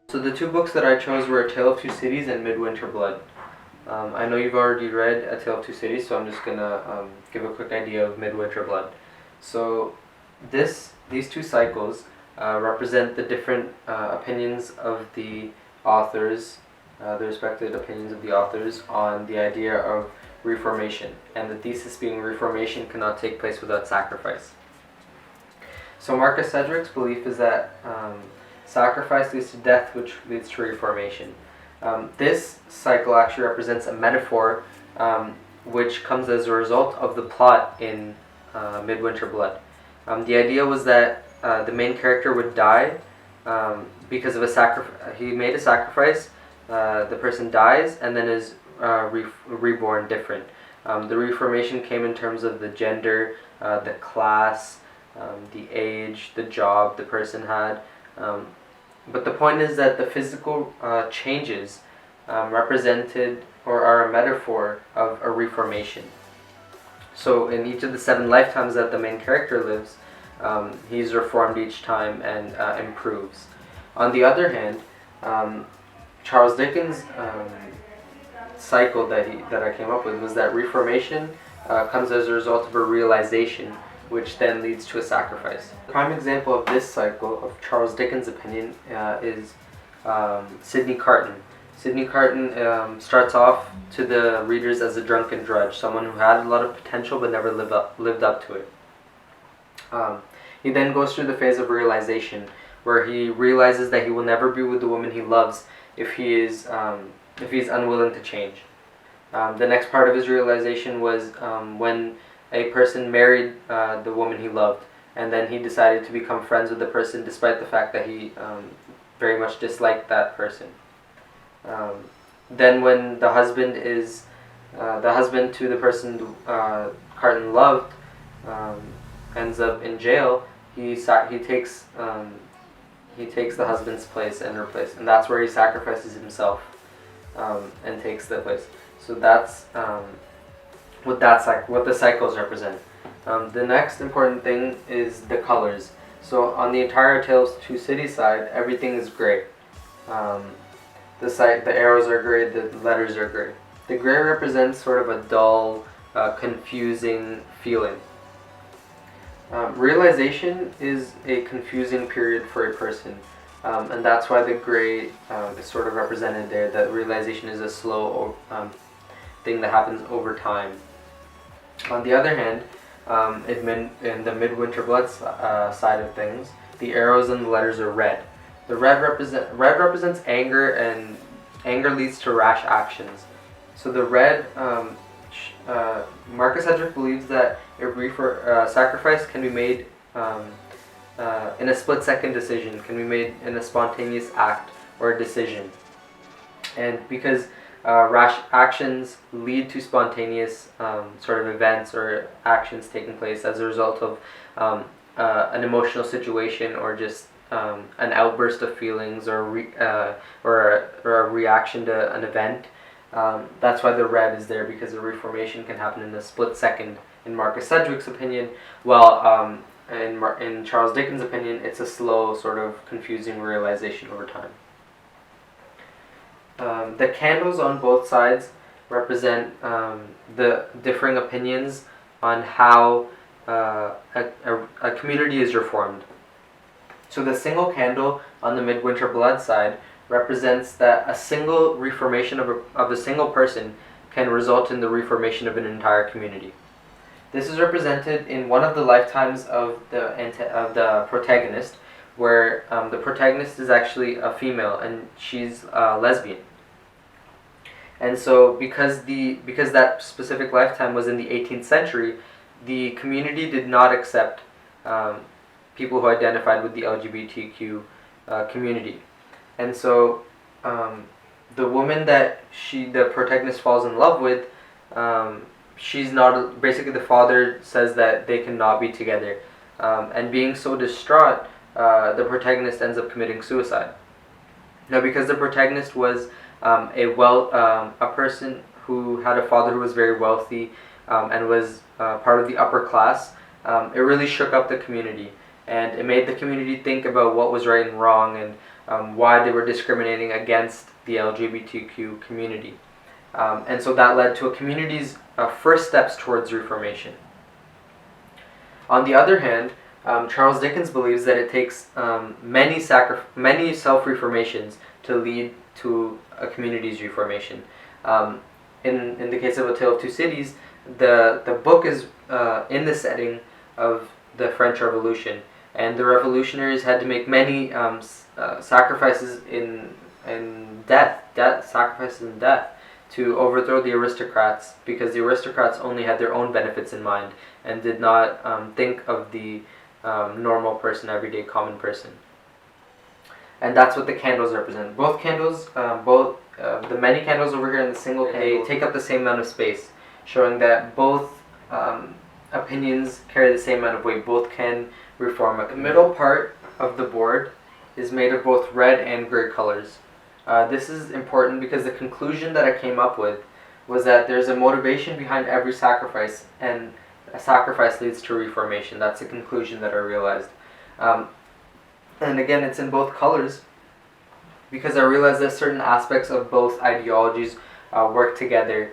So the two books that I chose were A Tale of Two Cities and Midwinter Blood. I know you've already read A Tale of Two Cities, so I'm just gonna give a quick idea of Midwinter Blood. So these two cycles represent the different opinions of the authors, the respective opinions of the authors on the idea of reformation, and the thesis being reformation cannot take place without sacrifice. So Marcus Sedgwick's belief is that sacrifice leads to death, which leads to reformation. This cycle actually represents a metaphor which comes as a result of the plot in Midwinter Blood. The idea was that the main character would die because of a sacrifice. He made a sacrifice, the person dies, and then is reborn different. The reformation came in terms of the gender, the class, the age, the job the person had. But the point is that the physical changes represented or are a metaphor of a reformation. So in each of the 7 lifetimes that the main character lives, he's reformed each time and improves. On the other hand, Charles Dickens' cycle that I came up with was that reformation comes as a result of a realization, which then leads to a sacrifice. The prime example of this cycle of Charles Dickens' opinion is Sidney Carton. Sidney Carton starts off to the readers as a drunken drudge, someone who had a lot of potential but never lived up to it. He then goes through the phase of realization, where he realizes that he will never be with the woman he loves if he's unwilling to change. The next part of his realization was when a person married the woman he loved, and then he decided to become friends with the person despite the fact that he very much disliked that person. Then when the husband to the person Carton loved ends up in jail, he takes the husband's place and and that's where he sacrifices himself and takes the place. So that's what the cycles represent. The next important thing is the colors. So on the entire Tales of Two Cities side, everything is gray. The arrows are gray, the letters are gray. The gray represents sort of a dull, confusing feeling. Realization is a confusing period for a person, and that's why the gray is sort of represented there. That realization is a slow thing that happens over time. On the other hand, in the Midwinter Blood side of things, the arrows and the letters are red. The red represents anger, and anger leads to rash actions. So the red, Marcus Sedgwick believes that a sacrifice can be made in a split-second decision, can be made in a spontaneous act or a decision. And because rash actions lead to spontaneous sort of events or actions taking place as a result of an emotional situation or just an outburst of feelings or a reaction to an event. That's why the red is there, because the reformation can happen in a split second in Marcus Sedgwick's opinion, while in Charles Dickens' opinion, it's a slow, sort of confusing realization over time. The candles on both sides represent the differing opinions on how a community is reformed. So the single candle on the Midwinter Blood side represents that a single reformation of a single person can result in the reformation of an entire community. This is represented in one of the lifetimes of the protagonist, where the protagonist is actually a female and she's lesbian. And so because that specific lifetime was in the 18th century, the community did not accept people who identified with the LGBTQ community. And so the woman that the protagonist falls in love with, she's not, basically the father says that they cannot be together. And being so distraught, the protagonist ends up committing suicide. Now, because the protagonist was a person who had a father who was very wealthy and was part of the upper class, it really shook up the community. and it made the community think about what was right and wrong, and why they were discriminating against the LGBTQ community. And so that led to a community's first steps towards reformation. On the other hand, Charles Dickens believes that it takes many self-reformations to lead to a community's reformation. In the case of A Tale of Two Cities, the book is in the setting of the French Revolution, and the revolutionaries had to make many sacrifices in death to overthrow the aristocrats, because the aristocrats only had their own benefits in mind and did not think of the normal person, everyday common person. And that's what the candles represent. Both candles, the many candles over here and the single candle, they take up the same amount of space, showing that both opinions carry the same amount of weight. Both can reform it. The middle part of the board is made of both red and gray colors. This is important because the conclusion that I came up with was that there's a motivation behind every sacrifice, and a sacrifice leads to reformation. That's the conclusion that I realized. And again, it's in both colors because I realized that certain aspects of both ideologies work together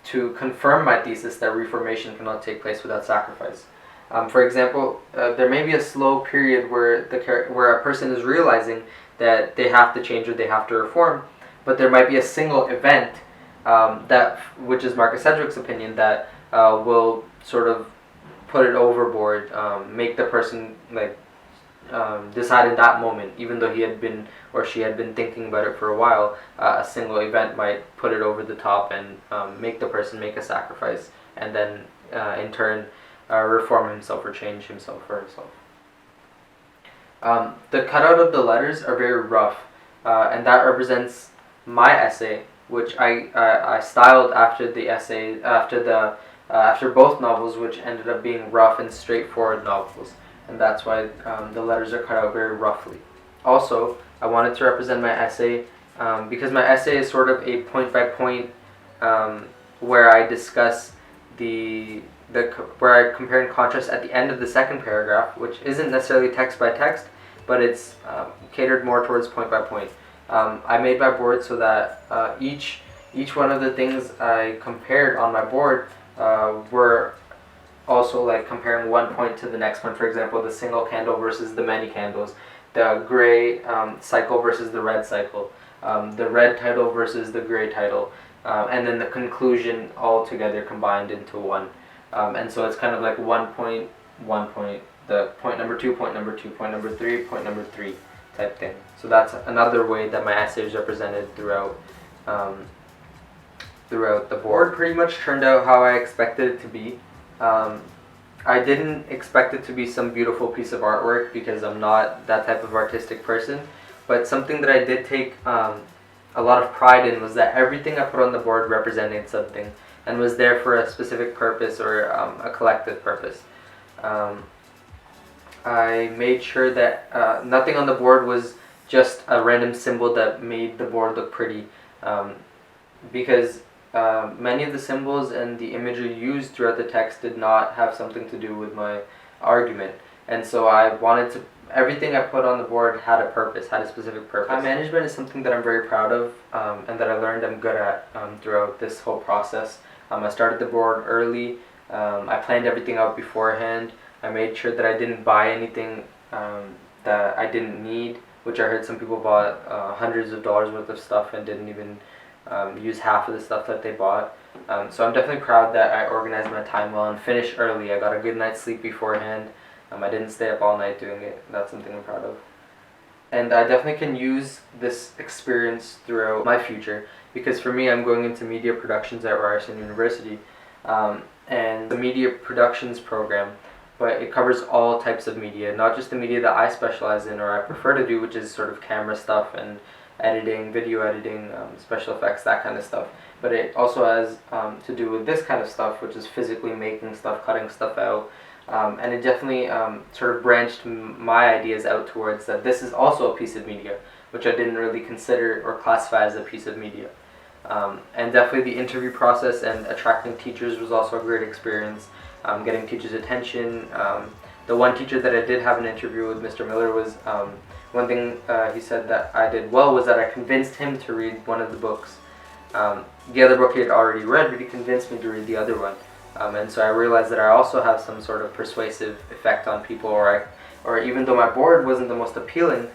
to confirm my thesis that reformation cannot take place without sacrifice. For example, there may be a slow period where a person is realizing that they have to change or they have to reform, but there might be a single event which is Marcus Sedgwick's opinion, that will sort of put it overboard, make the person decide in that moment, even though he had been or she had been thinking about it for a while. A single event might put it over the top and make the person make a sacrifice, and then in turn reform himself or change himself or herself. The cutout of the letters are very rough, and that represents my essay, which I styled after the essay, after both novels, which ended up being rough and straightforward novels, and that's why the letters are cut out very roughly. Also, I wanted to represent my essay because my essay is sort of a point-by-point where I discuss where I compare and contrast at the end of the second paragraph, which isn't necessarily text by text, but it's catered more towards point by point. I made my board so that each one of the things I compared on my board were also like comparing one point to the next one. For example, the single candle versus the many candles, the gray cycle versus the red cycle, the red title versus the gray title, and then the conclusion all together combined into one. And so it's kind of like one point, the point number two, point number two, point number three, point number three type thing. So that's another way that my essay is represented throughout the board. Pretty much turned out how I expected it to be. I didn't expect it to be some beautiful piece of artwork because I'm not that type of artistic person, but something that I did take a lot of pride in was that everything I put on the board represented something and was there for a specific purpose or a collective purpose. I made sure that nothing on the board was just a random symbol that made the board look pretty, because many of the symbols and the imagery used throughout the text did not have something to do with my argument, and so I wanted to. Everything I put on the board had a purpose, had a specific purpose. Time management is something that I'm very proud of, and that I learned I'm good at throughout this whole process. I started the board early. I planned everything out beforehand. I made sure that I didn't buy anything that I didn't need, which I heard some people bought hundreds of dollars worth of stuff and didn't even use half of the stuff that they bought. So I'm definitely proud that I organized my time well and finished early. I got a good night's sleep beforehand. I didn't stay up all night doing it. That's something I'm proud of. And I definitely can use this experience throughout my future, because for me, I'm going into media productions at Ryerson University, and the media productions program, but it covers all types of media, not just the media that I specialize in or I prefer to do, which is sort of camera stuff and editing, video editing, special effects, that kind of stuff. But it also has to do with this kind of stuff, which is physically making stuff, cutting stuff out. And it definitely sort of branched my ideas out towards that this is also a piece of media, which I didn't really consider or classify as a piece of media. And definitely the interview process and attracting teachers was also a great experience. Getting teachers' attention, the one teacher that I did have an interview with, Mr. Miller, was one thing he said that I did well was that I convinced him to read one of the books. The other book he had already read, but he convinced me to read the other one. And so I realized that I also have some sort of persuasive effect on people, or even though my board wasn't the most appealing,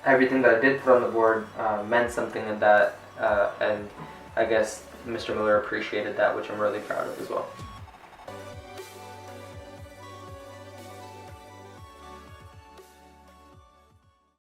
everything that I did put on the board meant something, and I guess Mr. Miller appreciated that, which I'm really proud of as well.